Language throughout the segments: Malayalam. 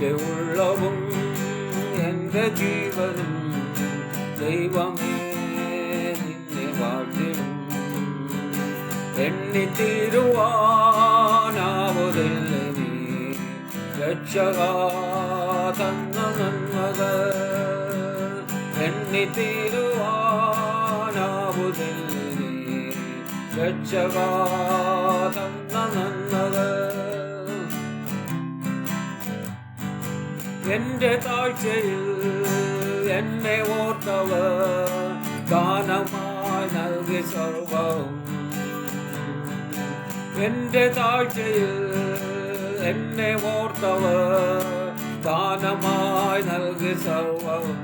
എൻ്റെ ഉള്ളവും എൻ്റെ ജീവനും ദൈവമേ നിന്നെ വാഴ്ത്തിടും. എണ്ണിത്തീരുവാനാവുതില്ല നീ രക്ഷകാ തന്ന നന്മകൾ. എണ്ണിത്തീരുവാനാവുതില്ല നീ രക്ഷകാ തന്ന നന്മകൾ. എൻ്റെ താഴ്ചയിൽ എന്നെ ഓർത്തവർ ദാനമായി നൽകി സർവവും. എൻ്റെ താഴ്ചയിൽ എന്നെ ഓർത്തവർ ദാനമായി നൽകി സർവവും.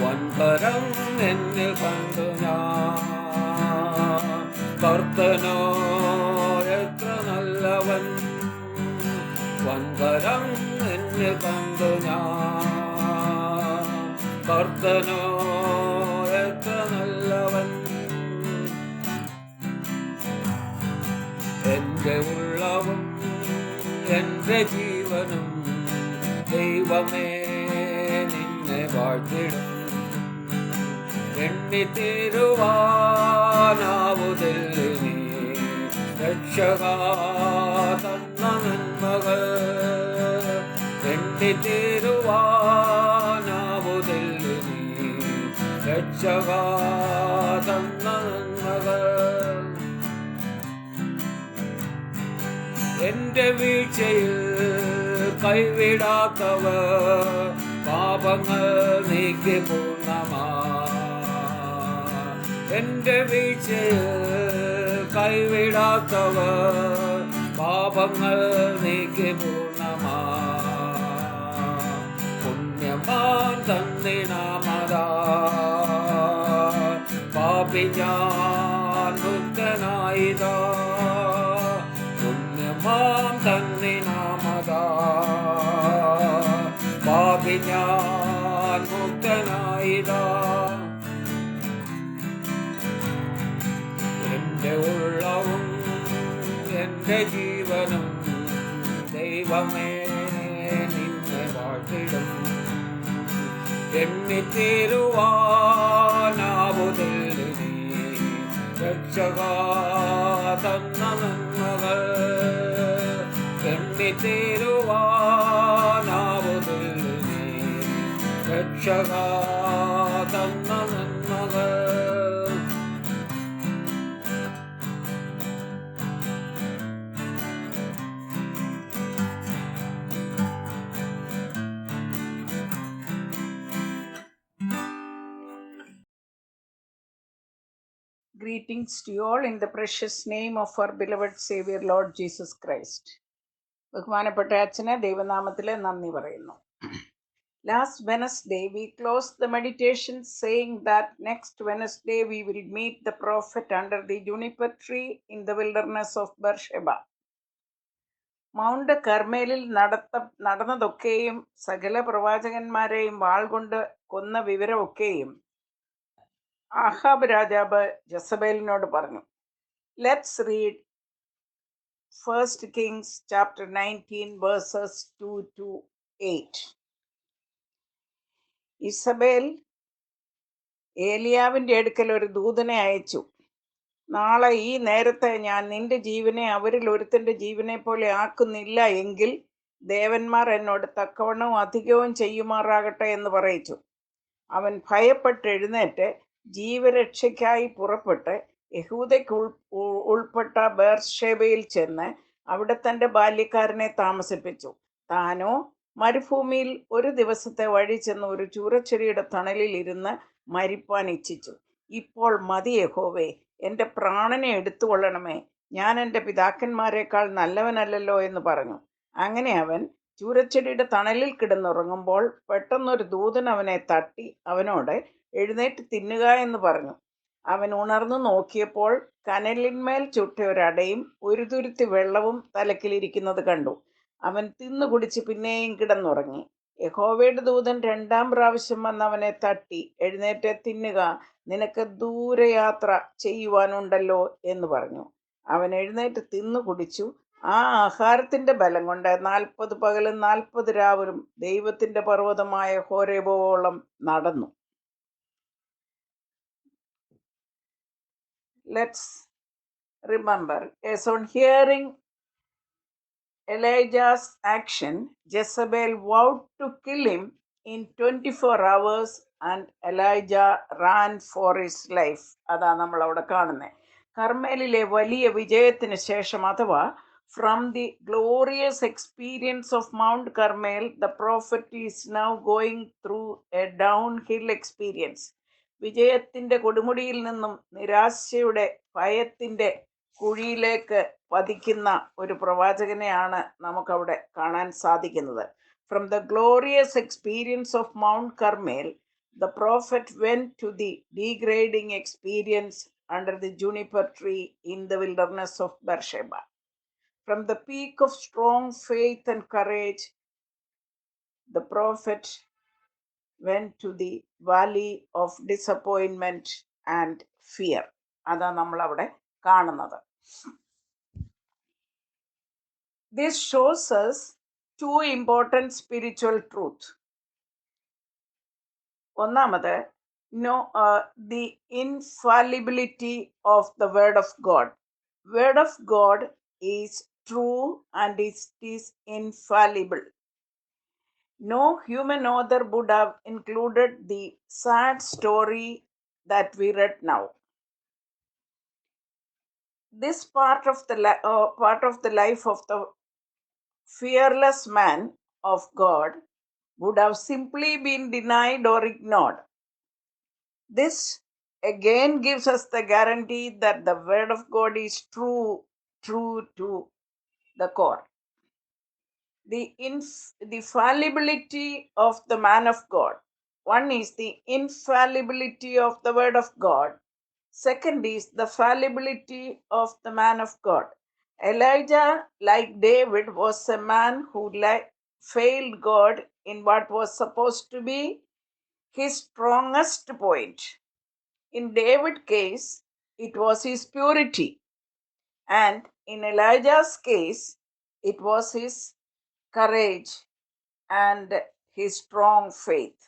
വൻകരം എന്നിൽ കണ്ടു ഞാൻ കർത്തനോ എത്ര നല്ലവൻ. വൻകരം എന്നിൽ കണ്ടു ഞാൻ കർത്തനോ എത്ര നല്ലവൻ. എൻ്റെ ഉള്ളവും എൻ്റെ ജീവനും ദൈവമേ നിന്നെ വാഴ്ത്തിടും. എണ്ണിത്തീരുവാനാവുതില്ല നീ രക്ഷകാ തന്ന നന്മകൾ. എണ്ണിത്തീരുവാനാവുതില്ല നീ രക്ഷകാ തന്ന നന്മകൾ. എൻ്റെ വീഴ്ചയിൽ കൈവിടാത്തവർ പാപങ്ങൾ നീക്കി പൂർണ്ണമാ. എൻ്റെ വീഴ്ചയിൽ കൈവിടാത്തവർ പാപങ്ങൾ നീക്കി പൂർണ്ണമാ. പുണ്യമാൻ തന്നിനാമതാ പാപി ഞാൻ മുക്തനായിതാ. പുണ്യമാം തന്നിനാമതാ പാപി ഞാൻ മുക്തനായിതാ. എൻ്റെ ഉള്ളവും എൻ്റെ ജീവനും ദൈവമേ നിന്നെ വാഴ്ത്തിടും. എണ്ണിത്തീരുവാനാവുതില്ല നീ രക്ഷകാ തന്ന നന്മകൾ. എണ്ണിത്തീരുവാനാവുതില്ല നീ രക്ഷകാ തന്ന നന്മകൾ. Greetings to you all in the precious name of our beloved Savior Lord Jesus Christ. ബഹുമാനപ്പെട്ട അച്ഛനെ ദൈവനാമത്തിലെ നന്ദി പറയുന്നു. Last Wednesday we closed the meditation saying that next Wednesday we will meet the prophet under the juniper tree in the wilderness of Beersheba. Mount കർമേലിൽ നടന്നതൊക്കെയും സകല പ്രവാചകന്മാരെയും വാൾ കൊണ്ട് കൊന്ന വിവരമൊക്കെയും ആഹാബ് രാജാവ് ജസബേലിനോട് പറഞ്ഞു. Let's read 1 Kings chapter 19 verses 2 to 8. ഇസബേൽ ഏലിയാവിൻ്റെ അടുക്കൽ ഒരു ദൂതനെ അയച്ചു. നാളെ ഈ നേരത്തെ ഞാൻ നിന്റെ ജീവനെ അവരിൽ ഒരുത്തൻ്റെ ജീവനെ പോലെ ആക്കുന്നില്ല എങ്കിൽ ദേവന്മാർ എന്നോട് തക്കവണ്ണവും അധികവും ചെയ്യുമാറാകട്ടെ എന്ന് പറയിച്ചു. അവൻ ഭയപ്പെട്ട് എഴുന്നേറ്റ് ജീവരക്ഷയ്ക്കായി പുറപ്പെട്ട് യഹൂദയ്ക്ക് ഉൾപ്പെട്ട ബേർഷേബയിൽ ചെന്ന് അവിടെ തൻ്റെ ബാല്യക്കാരനെ താമസിപ്പിച്ചു. താനോ മരുഭൂമിയിൽ ഒരു ദിവസത്തെ വഴി ചെന്ന് ഒരു ചൂരച്ചെടിയുടെ തണലിൽ ഇരുന്ന് മരിപ്പാൻ ഇച്ഛിച്ചു. ഇപ്പോൾ മതി യഹോവേ, എൻ്റെ പ്രാണനെ എടുത്തുകൊള്ളണമേ, ഞാൻ എൻ്റെ പിതാക്കന്മാരെക്കാൾ നല്ലവനല്ലല്ലോ എന്ന് പറഞ്ഞു. അങ്ങനെ അവൻ ചൂരച്ചെടിയുടെ തണലിൽ കിടന്നുറങ്ങുമ്പോൾ പെട്ടെന്നൊരു ദൂതൻ അവനെ തട്ടി അവനോട് എഴുന്നേറ്റ് തിന്നുക എന്ന് പറഞ്ഞു. അവൻ ഉണർന്നു നോക്കിയപ്പോൾ കനലിന്മേൽ ചുട്ട ഒരടയും ഒരു തുരുത്തി വെള്ളവും തലക്കിലിരിക്കുന്നത് കണ്ടു. അവൻ തിന്നു കുടിച്ച് പിന്നെയും കിടന്നുറങ്ങി. യഹോവയുടെ ദൂതൻ 2-ാം പ്രാവശ്യം വന്ന് അവനെ തട്ടി എഴുന്നേറ്റ് തിന്നുക, നിനക്ക് ദൂരയാത്ര ചെയ്യുവാനുണ്ടല്ലോ എന്ന് പറഞ്ഞു. അവൻ എഴുന്നേറ്റ് തിന്നു കുടിച്ചു. ആ ആഹാരത്തിന്റെ ബലം കൊണ്ട് 40 പകലും 40 രാവിലും ദൈവത്തിന്റെ പർവ്വതമായ ഹോരേബോളം നടന്നു. Let's remember, yes, on hearing Elijah's action, Jezebel vowed to kill him in 24 hours and Elijah ran for his life. അതാ നമ്മൾ അവിടെ കാണുന്നത്. കർമ്മേലിലെ വലിയ വിജയത്തിന് ശേഷം, അഥവാ from the glorious experience of Mount Carmel, the prophet is now going through a downhill experience. വിജയത്തിന്റെ കൊടുമുടിയിൽ നിന്നും നിരാശയുടെ ഭയത്തിന്റെ കുഴിയിലേക്ക് പതിക്കുന്ന ഒരു പ്രവാചകനെയാണ് നമുക്കവിടെ കാണാൻ സാധിക്കുന്നത്. From the glorious experience of Mount Carmel, the prophet went to the degrading experience under the juniper tree in the wilderness of Beersheba. From the peak of strong faith and courage, the prophet went to the valley of disappointment and fear. അതാണ് നമ്മൾ അവിടെ കാണുന്നത്. This shows us two important spiritual truths. ഒന്നാമത്, the infallibility of the word of God. Word of God is true and it is infallible. No human author would have included the sad story that we read now. This part of the life of the fearless man of God would have simply been denied or ignored. This again gives us the guarantee that the word of God is true to the core. The fallibility of the man of God. One is the infallibility of the word of God. Second is the fallibility of the man of God. Elijah, like David, was a man who failed God in what was supposed to be his strongest point. In David's case, it was his purity. And in Elijah's case, it was his courage and his strong faith.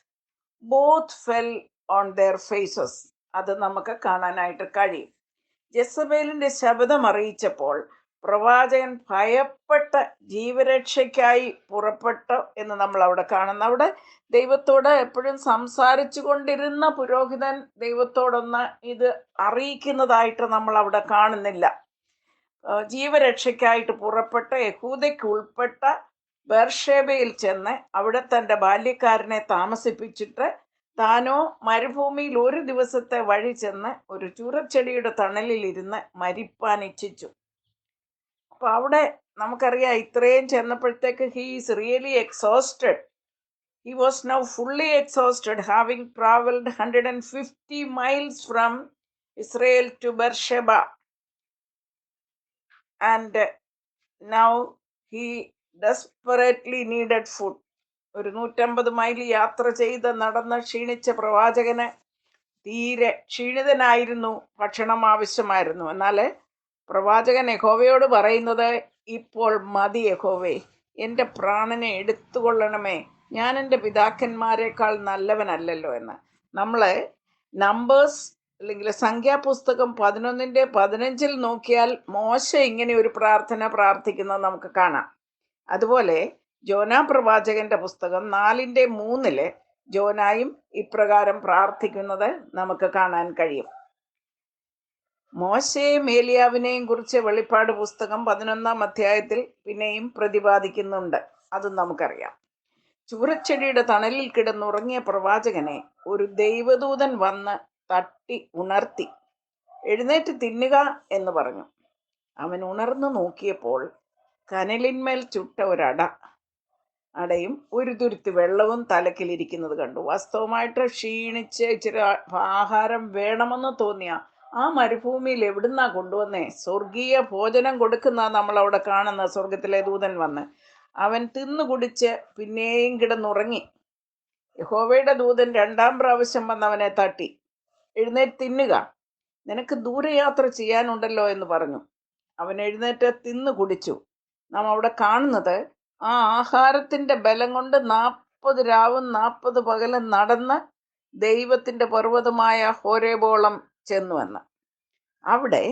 Both fell on their faces. അത് നമുക്ക് കാണാനായിട്ട് കഴിയും. ജെസബേലിന്റെ ശബ്ദം അറിയിച്ചപ്പോൾ പ്രവാചകൻ ഭയപ്പെട്ട ജീവരക്ഷയ്ക്കായി പുറപ്പെട്ടു എന്ന് നമ്മൾ അവിടെ കാണുന്നു. അവിടെ ദൈവത്തോട് എപ്പോഴും സംസാരിച്ചു കൊണ്ടിരുന്ന പുരോഹിതൻ ദൈവത്തോടൊന്ന് ഇത് അറിയിക്കുന്നതായിട്ട് നമ്മൾ അവിടെ കാണുന്നില്ല. ജീവരക്ഷയ്ക്കായിട്ട് പുറപ്പെട്ട യഹൂദയ്ക്ക് ഉൾപ്പെട്ട ബേർഷേബയിൽ ചെന്ന് അവിടെ തൻ്റെ ബാല്യക്കാരനെ താമസിപ്പിച്ചിട്ട് താനോ മരുഭൂമിയിൽ ഒരു ദിവസത്തെ വഴി ചെന്ന് ഒരു ചുരച്ചെടിയുടെ തണലിൽ ഇരുന്ന് മരിപ്പാൻ ഇച്ഛിച്ചു. അപ്പൊ അവിടെ നമുക്കറിയാം, ഇത്രയും ചെന്നപ്പോഴത്തേക്ക് he is really exhausted. He was now fully exhausted, having traveled 150 miles from Israel to Beersheba. And now he desperately needed food. ഒരു 150 മൈൽ യാത്ര ചെയ്ത് നടന്ന് ക്ഷീണിച്ച പ്രവാചകന് തീരെ ക്ഷീണിതനായിരുന്നു, ഭക്ഷണം ആവശ്യമായിരുന്നു. എന്നാൽ പ്രവാചകൻ യഹോവയോട് പറയുന്നത്, ഇപ്പോൾ മതി യഹോവേ, എൻ്റെ പ്രാണനെ എടുത്തുകൊള്ളണമേ, ഞാൻ എൻ്റെ പിതാക്കന്മാരെക്കാൾ നല്ലവനല്ലല്ലോ എന്ന്. നമ്മൾ നമ്പേഴ്സ് അല്ലെങ്കിൽ സംഖ്യാപുസ്തകം 11:15 നോക്കിയാൽ മോശ ഇങ്ങനെ ഒരു പ്രാർത്ഥന പ്രാർത്ഥിക്കുന്നത് നമുക്ക് കാണാം. അതുപോലെ ജോനാ പ്രവാചകന്റെ പുസ്തകം 4:3 ജോനായും ഇപ്രകാരം പ്രാർത്ഥിക്കുന്നത് നമുക്ക് കാണാൻ കഴിയും. മോശയെയും ഏലിയാവിനെയും കുറിച്ച് വെളിപ്പാട് പുസ്തകം 11-ാം അധ്യായത്തിൽ പിന്നെയും പ്രതിപാദിക്കുന്നുണ്ട്. അതും നമുക്കറിയാം. ചൂരച്ചെടിയുടെ തണലിൽ കിടന്നുറങ്ങിയ പ്രവാചകനെ ഒരു ദൈവദൂതൻ വന്ന് തട്ടി ഉണർത്തി, എഴുന്നേറ്റ് തിന്നുക എന്ന് പറഞ്ഞു. അവൻ ഉണർന്നു നോക്കിയപ്പോൾ കനലിന്മേൽ ചുട്ട അടയും ഒരു തുരുത്തി വെള്ളവും തലക്കിലിരിക്കുന്നത് കണ്ടു. വാസ്തവമായിട്ട് ക്ഷീണിച്ച് ഇച്ചിരി ആഹാരം വേണമെന്ന് തോന്നിയ ആ മരുഭൂമിയിൽ എവിടുന്നാ കൊണ്ടുവന്നേ? സ്വർഗീയ ഭോജനം കൊടുക്കുന്ന നമ്മളവിടെ കാണുന്ന സ്വർഗത്തിലെ ദൂതൻ വന്ന് അവൻ തിന്നു കുടിച്ച് പിന്നെയും കിടന്നുറങ്ങി. യഹോവയുടെ ദൂതൻ 2-ാം പ്രാവശ്യം വന്ന് അവനെ തട്ടി, എഴുന്നേറ്റ് തിന്നുക, നിനക്ക് ദൂരയാത്ര ചെയ്യാനുണ്ടല്ലോ എന്ന് പറഞ്ഞു. അവൻ എഴുന്നേറ്റ് തിന്നു കുടിച്ചു. നാം അവിടെ കാണുന്നത് ആ ആഹാരത്തിൻ്റെ ബലം കൊണ്ട് 40 രാവും 40 പകലും നടന്ന് ദൈവത്തിൻ്റെ പർവ്വതമായ ഹോരേബോളം ചെന്നുവെന്ന്. അവിടെ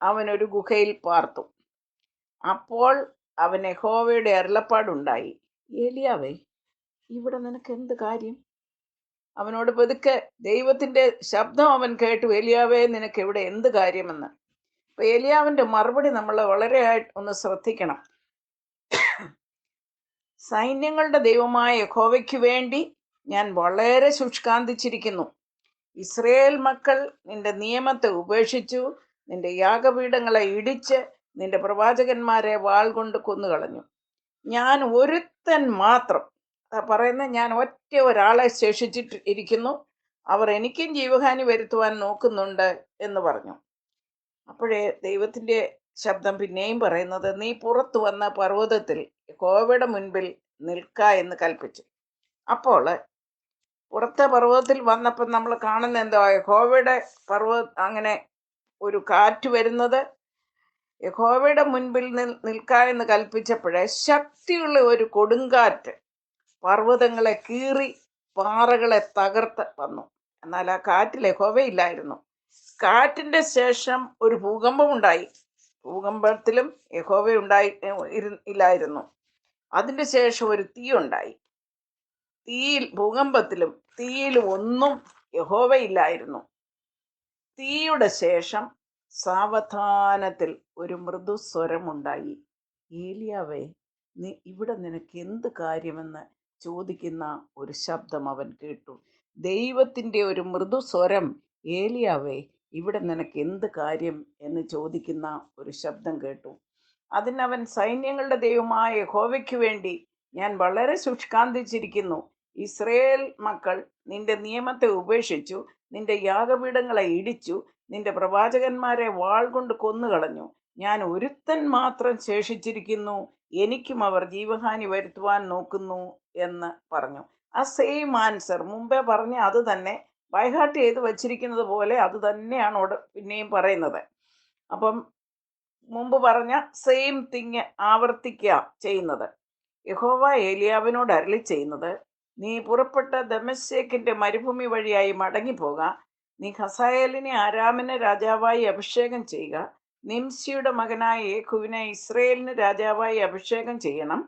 അവനൊരു ഗുഹയിൽ പാർത്തു. അപ്പോൾ അവന് യഹോവയുടെ അരുളപ്പാടുണ്ടായി, ഏലിയാവേ, ഇവിടെ നിനക്ക് എന്ത് കാര്യം? അവനോട് പതുക്കെ ദൈവത്തിൻ്റെ ശബ്ദം അവൻ കേട്ടു, ഏലിയാവേ, നിനക്ക് ഇവിടെ എന്ത് കാര്യമെന്ന്. അപ്പൊ ഏലിയാവിൻ്റെ മറുപടി നമ്മൾ വളരെ ഒന്ന് ശ്രദ്ധിക്കണം. സൈന്യങ്ങളുടെ ദൈവമായ യഹോവയ്ക്ക് വേണ്ടി ഞാൻ വളരെ ശുഷ്കാന്തിച്ചിരിക്കുന്നു. ഇസ്രയേൽ മക്കൾ നിന്റെ നിയമത്തെ ഉപേക്ഷിച്ചു, നിന്റെ യാഗപീഠങ്ങളെ ഇടിച്ച് നിന്റെ പ്രവാചകന്മാരെ വാൾ കൊണ്ട് കൊന്നുകളഞ്ഞു. ഞാൻ ഒരുത്തൻ മാത്രം പറയുന്ന, ഞാൻ ഒറ്റ ഒരാളെ ശേഷിച്ചിട്ട് ഇരിക്കുന്നു, അവർ എനിക്കും ജീവഹാനി വരുത്തുവാൻ നോക്കുന്നുണ്ട് എന്ന് പറഞ്ഞു. അപ്പോഴേ ദൈവത്തിൻ്റെ ശബ്ദം പിന്നെയും പറയുന്നത്, നീ പുറത്തു വന്ന പർവ്വതത്തിൽ യഹോവയുടെ മുൻപിൽ നിൽക്ക എന്ന് കൽപ്പിച്ചു. അപ്പോൾ പുറത്തെ പർവ്വതത്തിൽ വന്നപ്പോൾ നമ്മൾ കാണുന്ന എന്തോ, യഹോവയുടെ അങ്ങനെ ഒരു കാറ്റ് വരുന്നത്. യഹോവയുടെ മുൻപിൽ നിൽക്ക എന്ന് കൽപ്പിച്ചപ്പോഴേ ശക്തിയുള്ള ഒരു കൊടുങ്കാറ്റ് പർവ്വതങ്ങളെ കീറി പാറകളെ തകർത്ത് വന്നു. എന്നാൽ ആ കാറ്റിൽ യഹോവയില്ലായിരുന്നു. കാറ്റിൻ്റെ ശേഷം ഒരു ഭൂകമ്പമുണ്ടായി. ഭൂകമ്പത്തിലും യഹോവ ഇല്ലായിരുന്നു. അതിൻ്റെ ശേഷം ഒരു തീ ഉണ്ടായി. ഭൂകമ്പത്തിലും തീയിലും ഒന്നും യഹോവയില്ലായിരുന്നു. തീയുടെ ശേഷം സാവധാനത്തിൽ ഒരു മൃദുസ്വരമുണ്ടായി, ഏലിയാവേ, നീ ഇവിടെ നിനക്ക് എന്ത് കാര്യമെന്ന് ചോദിക്കുന്ന ഒരു ശബ്ദം അവൻ കേട്ടു. ദൈവത്തിൻ്റെ ഒരു മൃദുസ്വരം, ഏലിയാവേ, ഇവിടെ നിനക്ക് എന്ത് കാര്യം എന്ന് ചോദിക്കുന്ന ഒരു ശബ്ദം കേട്ടു. അതിനവൻ, സൈന്യങ്ങളുടെ ദൈവമായ യഹോവയ്ക്ക് വേണ്ടി ഞാൻ വളരെ ശുഷ്കാന്തിച്ചിരിക്കുന്നു. ഇസ്രയേൽ മക്കൾ നിന്റെ നിയമത്തെ ഉപേക്ഷിച്ചു, നിന്റെ യാഗപീഠങ്ങളെ ഇടിച്ചു, നിന്റെ പ്രവാചകന്മാരെ വാൾ കൊണ്ട് കൊന്നുകളഞ്ഞു. ഞാൻ ഒരുത്തൻ മാത്രം ശേഷിച്ചിരിക്കുന്നു, എനിക്കും അവർ ജീവഹാനി വരുത്തുവാൻ നോക്കുന്നു എന്ന് പറഞ്ഞു. ആ സെയിം ആൻസർ മുമ്പേ പറഞ്ഞ അത് തന്നെ ബൈഹാർട്ട് ചെയ്ത് വച്ചിരിക്കുന്നത് പോലെ അത് തന്നെയാണ് പിന്നെയും പറയുന്നത്. അപ്പം മുമ്പ് പറഞ്ഞ സെയിം തിങ് ആവർത്തിക്കുക ചെയ്യുന്നത്. യഹോവ ഏലിയാവിനോട് അരുളി ചെയ്യുന്നത്, നീ പുറപ്പെട്ട ദമശ്ശേക്കിന്റെ മരുഭൂമി വഴിയായി മടങ്ങിപ്പോക. നീ ഹസായേലിനെ ആരാമിന് രാജാവായി അഭിഷേകം ചെയ്യുക. നിംസിയുടെ മകനായ യേഹൂവിനെ ഇസ്രയേലിന് രാജാവായി അഭിഷേകം ചെയ്യണം.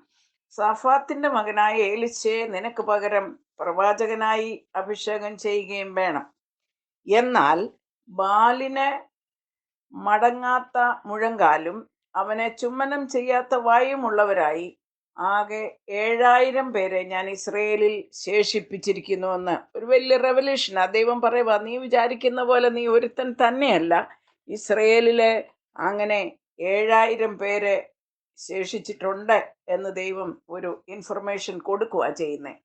സാഫാത്തിന്റെ മകനായ ഏലിശയെ നിനക്ക് പകരം പ്രവാചകനായി അഭിഷേകം ചെയ്യുകയും വേണം. എന്നാൽ ബാലിന് മടങ്ങാത്ത മുഴങ്കാലും അവനെ ചുമ്മനം ചെയ്യാത്ത വായുമുള്ളവരായി ആകെ 7000 പേരെ ഞാൻ ഇസ്രയേലിൽ ശേഷിപ്പിച്ചിരിക്കുന്നുവെന്ന് ഒരു വലിയ റെവല്യൂഷനാ. ദൈവം പറയുക, നീ വിചാരിക്കുന്ന പോലെ നീ ഒരുത്തൻ തന്നെയല്ല, ഇസ്രയേലിലെ അങ്ങനെ 7000 പേരെ ശേഷിച്ചിട്ടുണ്ട് എന്ന് ദൈവം ഒരു ഇൻഫർമേഷൻ കൊടുക്കുക ചെയ്യുന്നേ.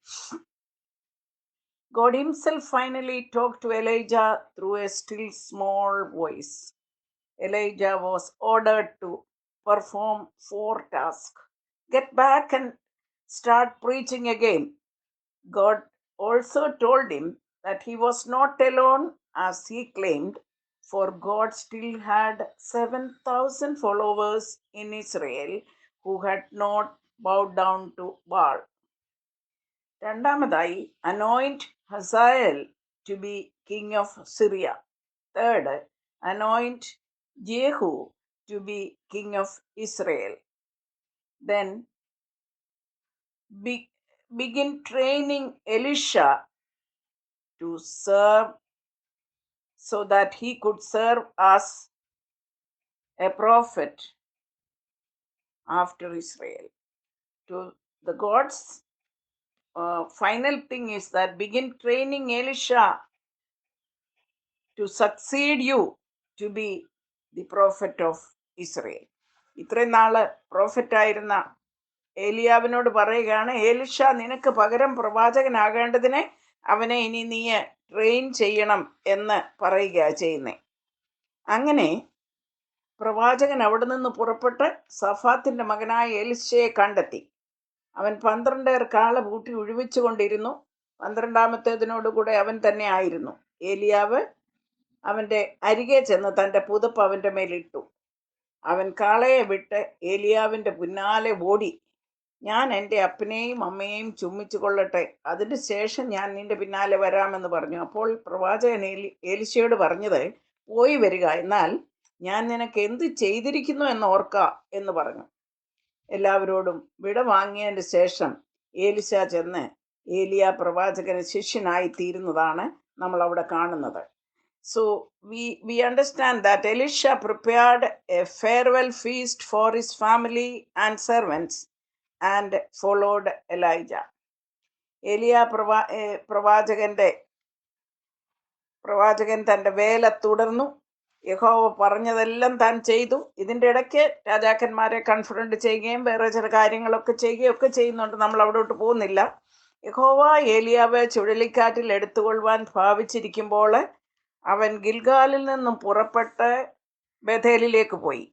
God himself finally talked to Elijah through a still small voice. Elijah was ordered to perform 4 tasks. Get back and start preaching again. God also told him that he was not alone as he claimed, for God still had 7,000 followers in Israel who had not bowed down to Baal. രണ്ടാമതായി, anoint Hazael to be king of Syria. Third, anoint Jehu to be king of Israel. Then begin training Elisha to serve so that he could serve as a prophet after Israel. To the God's final thing is that begin training Elisha to succeed you to be the prophet of Israel. ഇത്രയും നാള് പ്രോഫറ്റായിരുന്ന ഏലിയാവിനോട് പറയുകയാണ്, ഏലിഷ നിനക്ക് പകരം പ്രവാചകനാകേണ്ടതിനെ അവനെ ഇനി നീ ട്രെയിൻ ചെയ്യണം എന്ന് പറയുക ചെയ്യുന്നേ. അങ്ങനെ പ്രവാചകൻ അവിടെ നിന്ന് പുറപ്പെട്ട് സഫാത്തിന്റെ മകനായ എലിശയെ കണ്ടെത്തി. അവൻ 12 കാള പൂട്ടി ഒഴിവിച്ചു കൊണ്ടിരുന്നു. 12ാമത്തേതിനോടുകൂടെ അവൻ തന്നെ ആയിരുന്നു. ഏലിയാവ് അവൻ്റെ അരികെ ചെന്ന് തൻ്റെ പുതപ്പ് അവൻ്റെ മേലിട്ടു. അവൻ കാളയെ വിട്ട് ഏലിയാവിൻ്റെ പിന്നാലെ ഓടി. ഞാൻ എൻ്റെ അപ്പനെയും അമ്മയെയും ചുംബിച്ചു കൊള്ളട്ടെ, അതിന് ശേഷം ഞാൻ നിന്റെ പിന്നാലെ വരാമെന്ന് പറഞ്ഞു. അപ്പോൾ പ്രവാചകൻ ഏലിശയോട് പറഞ്ഞത്, പോയി വരിക, എന്നാൽ ഞാൻ നിനക്ക് എന്ത് ചെയ്തിരിക്കുന്നു എന്ന് ഓർക്ക എന്ന് പറഞ്ഞു. എല്ലാവരോടും വിട വാങ്ങിയതിന് ശേഷം ഏലിശ ചെന്ന് ഏലിയ പ്രവാചകന് ശിഷ്യനായി തീരുന്നതാണ് നമ്മൾ അവിടെ കാണുന്നത്. So we understand that Elisha prepared a farewell feast for his family and servants and followed Elijah. ഏലിയ പ്രവാചകൻ തൻ്റെ വേല തുടർന്നു. യഹോവ പറഞ്ഞതെല്ലാം താൻ ചെയ്തു. ഇതിൻ്റെ ഇടയ്ക്ക് രാജാക്കന്മാരെ കൺഫ്രണ്ട് ചെയ്യുകയും വേറെ ചില കാര്യങ്ങളൊക്കെ ചെയ്യുകയൊക്കെ ചെയ്യുന്നുണ്ട്. നമ്മൾ അവിടോട്ട് പോകുന്നില്ല. യഹോവ ഏലിയാവ് ചുഴലിക്കാറ്റിൽ എടുത്തുകൊള്ളുവാൻ ഭാവിച്ചിരിക്കുമ്പോൾ അവൻ ഗിൽഗാലിൽ നിന്നും പുറപ്പെട്ട് ബഥേലിലേക്ക് പോയി.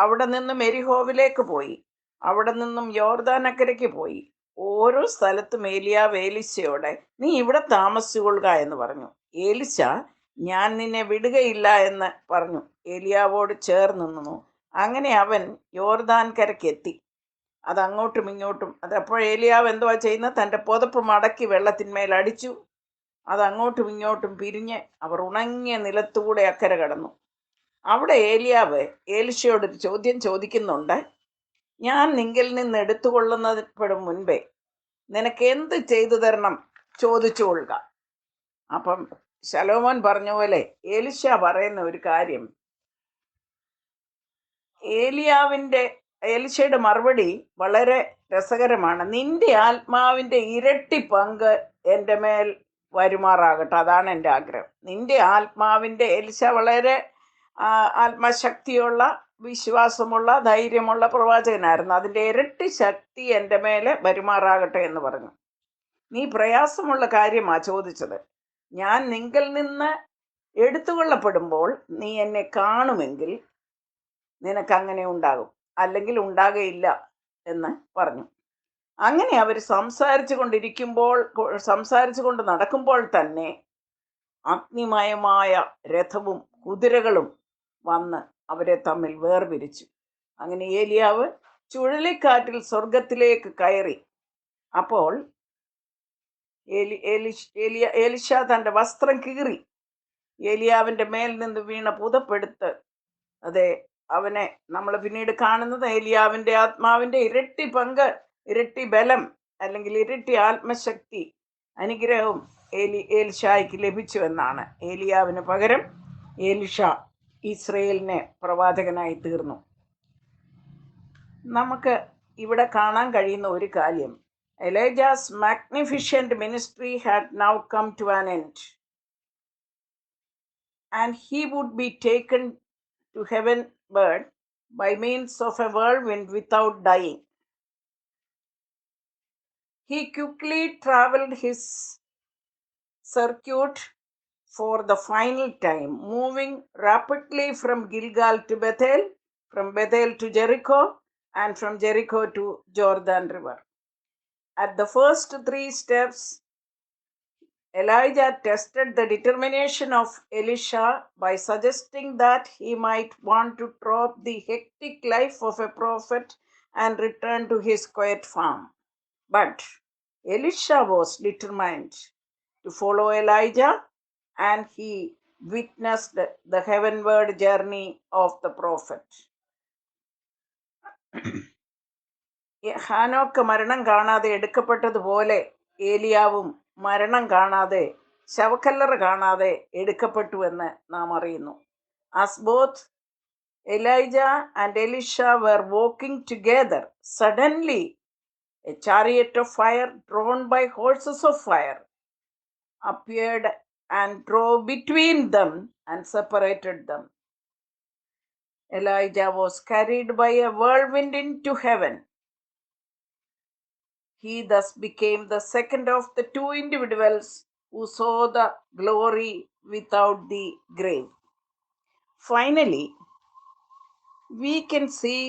അവിടെ നിന്നും എരിഹോവിലേക്ക് പോയി. അവിടെ നിന്നും യോർദാനക്കരയ്ക്ക് പോയി. ഓരോ സ്ഥലത്തും ഏലിയാവ് ഏലിശയോടെ, നീ ഇവിടെ താമസിച്ചുകൊള്ളുക എന്ന് പറഞ്ഞു. ഏലിശ, ഞാൻ നിന്നെ വിടുകയില്ല എന്ന് പറഞ്ഞു. ഏലിയാവോട് ചേർന്ന് നിന്നു. അങ്ങനെ അവൻ യോർദാൻ കരയ്ക്കെത്തി. അത് അങ്ങോട്ടും ഇങ്ങോട്ടും. അതപ്പോൾ ഏലിയാവ് എന്തുവാ ചെയ്യുന്നത്? തൻ്റെ പുതപ്പ് മടക്കി വെള്ളത്തിന്മേൽ അടിച്ചു. അത് അങ്ങോട്ടും ഇങ്ങോട്ടും പിരിഞ്ഞ് അവർ ഉണങ്ങിയ നിലത്തൂടെ അക്കരെ കടന്നു. അവിടെ ഏലിയാവ് ഏലിശയോടൊരു ചോദ്യം ചോദിക്കുന്നുണ്ട്. ഞാൻ നിങ്കിൽ നിന്ന് എടുത്തുകൊള്ളുന്നതിനും മുൻപേ നിനക്ക് എന്ത് ചെയ്തു തരണം ചോദിച്ചു കൊള്ളുക. അപ്പം ശലോമോൻ പറഞ്ഞ പോലെ ഏലിശ പറയുന്ന ഒരു കാര്യം, ഏലിശയുടെ മറുപടി വളരെ രസകരമാണ്. നിന്റെ ആത്മാവിൻ്റെ ഇരട്ടി പങ്ക് എൻ്റെ മേൽ വരുമാറാകട്ടെ, അതാണ് എൻ്റെ ആഗ്രഹം. നിന്റെ ആത്മാവിൻ്റെ, ഏലിശ വളരെ ആത്മശക്തിയുള്ള, വിശ്വാസമുള്ള, ധൈര്യമുള്ള പ്രവാചകനായിരുന്നു. അതിൻ്റെ ഇരട്ടി ശക്തി എൻ്റെ മേലെ വരുമാറാകട്ടെ എന്ന് പറഞ്ഞു. നീ പ്രയാസമുള്ള കാര്യമാണ് ചോദിച്ചത്. ഞാൻ നിങ്കിൽ നിന്ന് എടുത്തുകൊള്ളപ്പെടുമ്പോൾ നീ എന്നെ കാണുമെങ്കിൽ നിനക്കങ്ങനെ ഉണ്ടാകും, അല്ലെങ്കിൽ ഉണ്ടാകയില്ല എന്ന് പറഞ്ഞു. അങ്ങനെ അവർ സംസാരിച്ചു കൊണ്ട് നടക്കുമ്പോൾ തന്നെ അഗ്നിമയമായ രഥവും കുതിരകളും വന്ന് അവരെ തമ്മിൽ വേർപിരിച്ചു. അങ്ങനെ ഏലിയാവ് ചുഴലിക്കാറ്റിൽ സ്വർഗത്തിലേക്ക് കയറി. അപ്പോൾ ഏലിശ തൻ്റെ വസ്ത്രം കീറി ഏലിയാവിൻ്റെ മേൽ നിന്ന് വീണ പുതപ്പെടുത്ത്, അതെ, അവനെ നമ്മൾ പിന്നീട് കാണുന്നത് ഏലിയാവിൻ്റെ ആത്മാവിൻ്റെ ഇരട്ടി പങ്ക്, ഇരട്ടി ബലം, അല്ലെങ്കിൽ ഇരട്ടി ആത്മശക്തി, അനുഗ്രഹവും ഏലിശായ്ക്ക് ലഭിച്ചു എന്നാണ്. ഏലിയാവിന് പകരം ഏലിശ ഇസ്രയേലിനെ പ്രവാചകനായി തീർന്നു. നമുക്ക് ഇവിടെ കാണാൻ കഴിയുന്ന ഒരു കാര്യം, Elijah's magnificent ministry had now come to an end, and he would be taken to heavenward by means of a whirlwind without dying. He quickly traveled his circuit for the final time, moving rapidly from Gilgal to Bethel, from Bethel to Jericho, and from Jericho to Jordan River. At the first 3 steps, Elijah tested the determination of Elisha by suggesting that he might want to drop the hectic life of a prophet and return to his quiet farm. But Elisha was determined to follow Elijah, and he witnessed the heavenward journey of the prophet. ഹാനോക്ക് മരണം കാണാതെ എടുക്കപ്പെട്ടതുപോലെ ഏലിയാവും മരണം കാണാതെ, ശവക്കല്ലറ കാണാതെ എടുക്കപ്പെട്ടുവെന്ന് നാം അറിയുന്നു. As both Elijah and Elisha were walking together, suddenly a chariot of fire drawn by horses of fire appeared and drove between them and separated them. Elijah was carried by a whirlwind into heaven. He thus became the second of the 2 individuals who saw the glory without the grave. Finally, we can see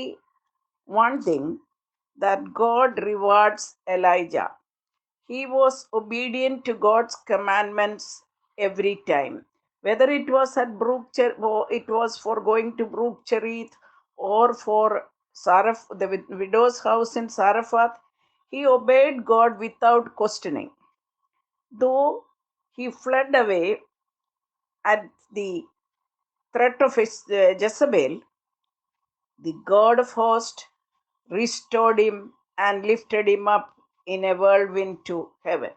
one thing, that God rewards Elijah. He was obedient to God's commandments every time. Whether it was at it was for going to Brook Cherith, or for the widow's house in Zarephath, he obeyed God without questioning. Though he fled away at the threat of Jezebel, the God of hosts restored him and lifted him up in a whirlwind to heaven.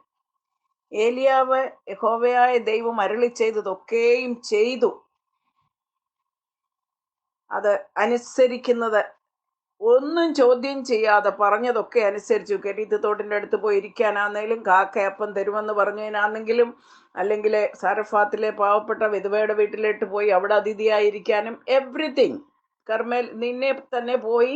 ഏലിയാവ് യഹോവയായ ദൈവം അരുളി ചെയ്തതൊക്കെയും ചെയ്തു. അത് അനുസരിക്കുന്നത് ഒന്നും ചോദ്യം ചെയ്യാതെ പറഞ്ഞതൊക്കെ അനുസരിച്ചു. കെരീത്ത് തോട്ടിൻ്റെ അടുത്ത് പോയി ഇരിക്കാനാണെങ്കിലും, കാക്കയപ്പം തരുമെന്ന് പറഞ്ഞതിനാണെങ്കിലും, അല്ലെങ്കിൽ സാരഫാത്തിലെ പാവപ്പെട്ട വിധവയുടെ വീട്ടിലേക്ക് പോയി അവിടെ അതിഥിയായിരിക്കാനും, എവ്രിതിങ്. കർമ്മേൽ നിന്നെ തന്നെ പോയി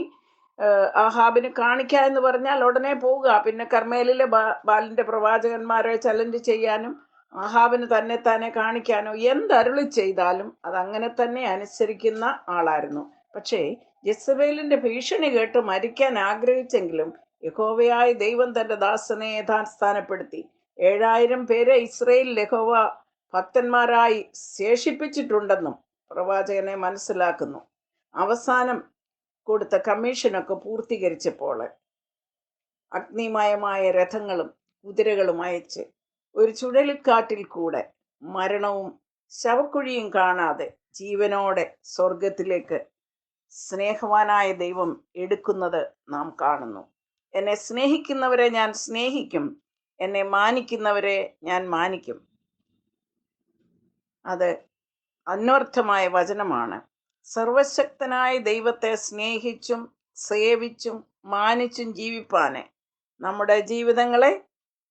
ആഹാബിന് കാണിക്കുക എന്ന് പറഞ്ഞാൽ ഉടനെ പോവുക. പിന്നെ കർമ്മേലിലെ ബാലിൻ്റെ പ്രവാചകന്മാരെ ചലഞ്ച് ചെയ്യാനും ആഹാബിന് തന്നെ കാണിക്കാനോ എന്തരുളി ചെയ്താലും അതങ്ങനെ തന്നെ അനുസരിക്കുന്ന ആളായിരുന്നു. പക്ഷേ ജെസബേലിന്റെ ഭീഷണി കേട്ട് മരിക്കാൻ ആഗ്രഹിച്ചെങ്കിലും യഹോവയായ ദൈവം തന്റെ ദാസനെ യഥാസ്ഥാനപ്പെടുത്തി 7000 പേരെ ഇസ്രയേൽ യഹോവ ഭക്തന്മാരായി ശേഷിപ്പിച്ചിട്ടുണ്ടെന്നും പ്രവാചകനെ മനസ്സിലാക്കുന്നു. അവസാനം കൊടുത്ത കമ്മീഷനൊക്കെ പൂർത്തീകരിച്ചപ്പോൾ അഗ്നിമയമായ രഥങ്ങളും കുതിരകളും അയച്ച് ഒരു ചുഴലിക്കാറ്റിൽ കൂടെ മരണവും ശവക്കുഴിയും കാണാതെ ജീവനോടെ സ്വർഗത്തിലേക്ക് സ്നേഹവാനായ ദൈവം എടുക്കുന്നത് നാം കാണുന്നു. എന്നെ സ്നേഹിക്കുന്നവരെ ഞാൻ സ്നേഹിക്കും, എന്നെ മാനിക്കുന്നവരെ ഞാൻ മാനിക്കും. അത് അന്വർത്ഥമായ വചനമാണ്. സർവശക്തനായ ദൈവത്തെ സ്നേഹിച്ചും സേവിച്ചും മാനിച്ചും ജീവിപ്പാന് നമ്മുടെ ജീവിതങ്ങളെ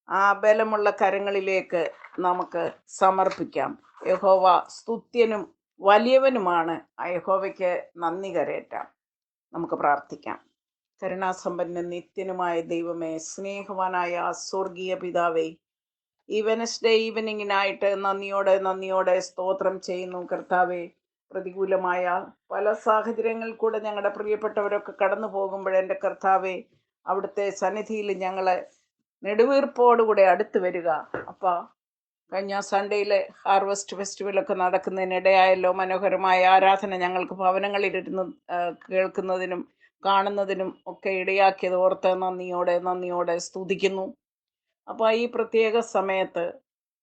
ആ ബലമുള്ള കരങ്ങളിലേക്ക് നമുക്ക് സമർപ്പിക്കാം. യഹോവ സ്തുത്യനും വലിയവനുമാണ്. ആ യഹോവയ്ക്ക് നന്ദി കരേറ്റാം. നമുക്ക് പ്രാർത്ഥിക്കാം. കരുണാസമ്പന്ന നിത്യനുമായ ദൈവമേ, സ്നേഹവാനായ സ്വർഗീയ പിതാവേ, ഈ വെനസ്ഡേ ഈവനിങ്ങിനായിട്ട് നന്ദിയോടെ സ്തോത്രം ചെയ്യുന്നു. കർത്താവെ, പ്രതികൂലമായ പല സാഹചര്യങ്ങളിൽ കൂടെ ഞങ്ങളുടെ പ്രിയപ്പെട്ടവരൊക്കെ കടന്നു പോകുമ്പോൾ എൻ്റെ കർത്താവെ, അവിടുത്തെ സന്നിധിയിൽ ഞങ്ങൾ നെടുവീർപ്പോടുകൂടെ അടുത്ത് വരിക. അപ്പം കഴിഞ്ഞ സൺഡേയിലെ ഹാർവസ്റ്റ് ഫെസ്റ്റിവലൊക്കെ നടക്കുന്നതിനിടയായല്ലോ. മനോഹരമായ ആരാധന ഞങ്ങൾക്ക് ഭവനങ്ങളിലിരുന്ന് കേൾക്കുന്നതിനും കാണുന്നതിനും ഒക്കെ ഇടയാക്കിയത് ഓർത്ത് നന്ദിയോടെ സ്തുതിക്കുന്നു. അപ്പോൾ ഈ പ്രത്യേക സമയത്ത്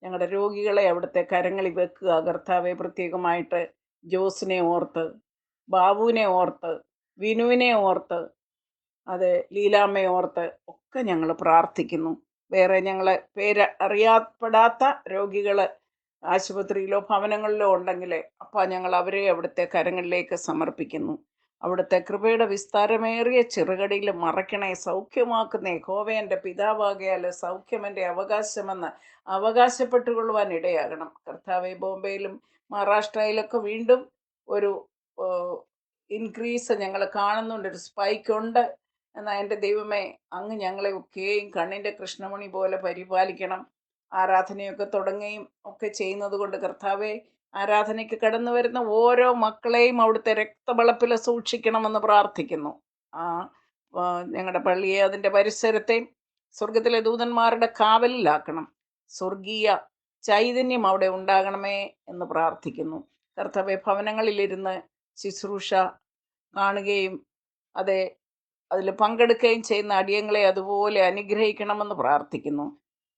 ഞങ്ങളുടെ രോഗികളെ അവിടുത്തെ കരങ്ങളിൽ വെക്കുക. കർത്താവെ, പ്രത്യേകമായിട്ട് ജോസിനെ ഓർത്ത്, ബാബുവിനെ ഓർത്ത്, വിനുവിനെ ഓർത്ത്, അത് ലീലാമ്മയെ ഓർത്ത് ഒക്കെ ഞങ്ങൾ പ്രാർത്ഥിക്കുന്നു. വേറെ ഞങ്ങളെ അറിയപ്പെടാത്ത രോഗികൾ ആശുപത്രിയിലോ ഭവനങ്ങളിലോ ഉണ്ടെങ്കിൽ അപ്പം ഞങ്ങൾ അവരെ അവിടുത്തെ കരങ്ങളിലേക്ക് സമർപ്പിക്കുന്നു. അവിടുത്തെ കൃപയുടെ വിസ്താരമേറിയ ചെറുകടിയിൽ മറയ്ക്കണേ. സൗഖ്യമാക്കുന്ന യഹോവയുടെ പിതാവാകയാൽ സൗഖ്യം എൻ്റെ അവകാശമെന്ന് അവകാശപ്പെട്ടുകൊള്ളുവാൻ ഇടയാകണം. കർത്താവെ, ബോംബെയിലും മഹാരാഷ്ട്രയിലൊക്കെ വീണ്ടും ഒരു ഇൻക്രീസ് ഞങ്ങൾ കാണുന്നുണ്ട്, ഒരു സ്പൈക്ക് ഉണ്ട്. എന്നാൽ എൻ്റെ ദൈവമേ, അങ്ങ് ഞങ്ങളെ ഒക്കെയും കണ്ണിൻ്റെ കൃഷ്ണമണി പോലെ പരിപാലിക്കണം. ആരാധനയൊക്കെ തുടങ്ങുകയും ഒക്കെ ചെയ്യുന്നത് കൊണ്ട് കർത്താവെ, ആരാധനയ്ക്ക് കടന്നു വരുന്ന ഓരോ മക്കളെയും അവിടുത്തെ രക്തവളപ്പിൽ സൂക്ഷിക്കണമെന്ന് പ്രാർത്ഥിക്കുന്നു. ഞങ്ങളുടെ പള്ളിയെ അതിൻ്റെ പരിസരത്തെയും സ്വർഗത്തിലെ ദൂതന്മാരുടെ കാവലിലാക്കണം. സ്വർഗീയ ചൈതന്യം അവിടെ ഉണ്ടാകണമേ എന്ന് പ്രാർത്ഥിക്കുന്നു. കർത്താവെ, ഭവനങ്ങളിലിരുന്ന് ശുശ്രൂഷ കാണുകയും അതിൽ പങ്കെടുക്കുകയും ചെയ്യുന്ന അടിയങ്ങളെ അതുപോലെ അനുഗ്രഹിക്കണമെന്ന് പ്രാർത്ഥിക്കുന്നു.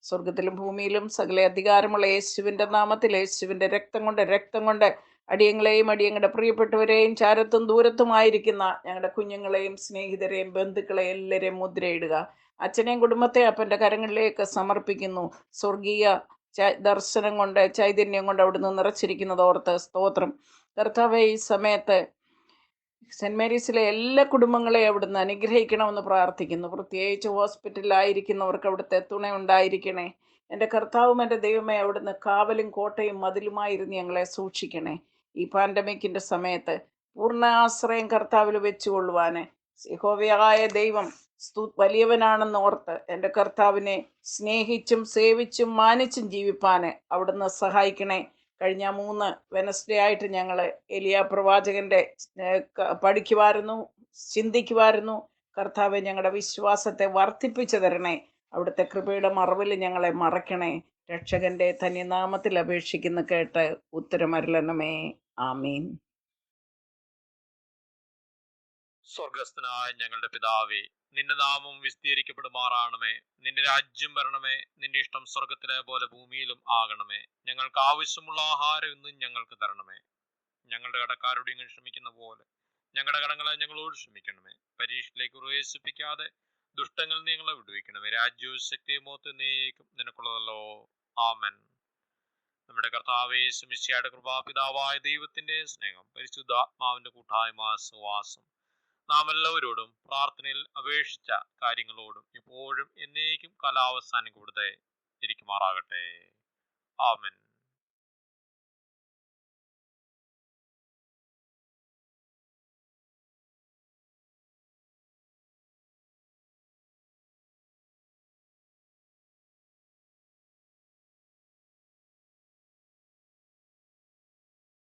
സ്വർഗത്തിലും ഭൂമിയിലും സകല അധികാരമുള്ള യേശുവിൻ്റെ നാമത്തിൽ, യേശുവിൻ്റെ രക്തം കൊണ്ട് അടിയങ്ങളെയും അടിയങ്ങളുടെ പ്രിയപ്പെട്ടവരെയും ചാരത്തും ദൂരത്തുമായിരിക്കുന്ന ഞങ്ങളുടെ കുഞ്ഞുങ്ങളെയും സ്നേഹിതരെയും ബന്ധുക്കളെയും എല്ലാവരെയും മുദ്രയിടുക. അച്ഛനെയും കുടുംബത്തെ അപ്പൻ്റെ കരങ്ങളിലേക്ക് സമർപ്പിക്കുന്നു. സ്വർഗീയ ദർശനം കൊണ്ട്, ചൈതന്യം കൊണ്ട് അവിടുന്ന് നിറച്ചിരിക്കുന്നത് ഓർത്ത് സ്തോത്രം. കർത്താവെ, ഈ സമയത്ത് സെൻറ്റ് മേരീസിലെ എല്ലാ കുടുംബങ്ങളെയും അവിടുന്ന് അനുഗ്രഹിക്കണമെന്ന് പ്രാർത്ഥിക്കുന്നു. പ്രത്യേകിച്ച് ഹോസ്പിറ്റലിലായിരിക്കുന്നവർക്ക് അവിടുത്തെ തുണ ഉണ്ടായിരിക്കണേ. എൻ്റെ കർത്താവും എൻ്റെ ദൈവമേ, അവിടുന്ന് കാവലും കോട്ടയും മതിലുമായിരുന്ന് ഞങ്ങളെ സൂക്ഷിക്കണേ. ഈ പാൻഡമിക്കിൻ്റെ സമയത്ത് പൂർണ്ണ ആശ്രയം കർത്താവിൽ വെച്ചുകൊള്ളുവാൻ യഹോവയായ ദൈവം വലിയവനാണെന്ന് ഓർത്ത് എൻ്റെ കർത്താവിനെ സ്നേഹിച്ചും സേവിച്ചും മാനിച്ചും ജീവിപ്പാൻ അവിടുന്ന് സഹായിക്കണേ. കഴിഞ്ഞ 3 വെനസ്ഡേ ആയിട്ട് ഞങ്ങൾ എലിയ പ്രവാചകൻ്റെ പഠിക്കുമായിരുന്നു, ചിന്തിക്കുമായിരുന്നു. കർത്താവെ, ഞങ്ങളുടെ വിശ്വാസത്തെ വർദ്ധിപ്പിച്ചു തരണേ. അവിടുത്തെ കൃപയുടെ മറവിൽ ഞങ്ങളെ മറയ്ക്കണേ. രക്ഷകൻ്റെ ധന്യനാമത്തിൽ അപേക്ഷിക്കുന്ന കേട്ട് ഉത്തരമരുളണമേ. ആമീൻ. സ്വർഗസ്ഥനായ ഞങ്ങളുടെ പിതാവേ, നിന്റെ നാമം വിസ്തീരിക്കപ്പെടുമാറാണമേ. നിന്റെ രാജ്യം വരണമേ. നിന്റെ ഇഷ്ടം സ്വർഗത്തിലെ പോലെ ഭൂമിയിലും ആകണമേ. ഞങ്ങൾക്ക് ആവശ്യമുള്ള ആഹാരം ഇന്നും ഞങ്ങൾക്ക് തരണമേ. ഞങ്ങളുടെ കടക്കാരോട് ഇങ്ങനെ ക്ഷമിക്കുന്ന പോലെ ഞങ്ങളുടെ കടങ്ങളെ ഞങ്ങളോട് ക്ഷമിക്കണമേ. പരീക്ഷയിലേക്ക് പ്രവേശിപ്പിക്കാതെ ദുഷ്ടങ്ങളിൽ ഞങ്ങളെ വിടുവിക്കണമേ. രാജ്യവും ശക്തിയും മോത്തുന്നേക്കും നിനക്കുള്ളതല്ലോ. ആമൻ. നമ്മുടെ കർത്താവേ യേശു മിശിഹായുടെ കൃപാപിതാവായ ദൈവത്തിന്റെ സ്നേഹം, പരിശുദ്ധാത്മാവിന്റെ കൂട്ടായ്മ, സഹവാസം നാം എല്ലാവരോടും പ്രാർത്ഥനയിൽ അപേക്ഷിച്ച കാര്യങ്ങളോടും ഇപ്പോഴും എന്നേക്കും കാലാവസാനം കൂടുതൽ ഇരിക്കുമാറാകട്ടെ. ആമൻ.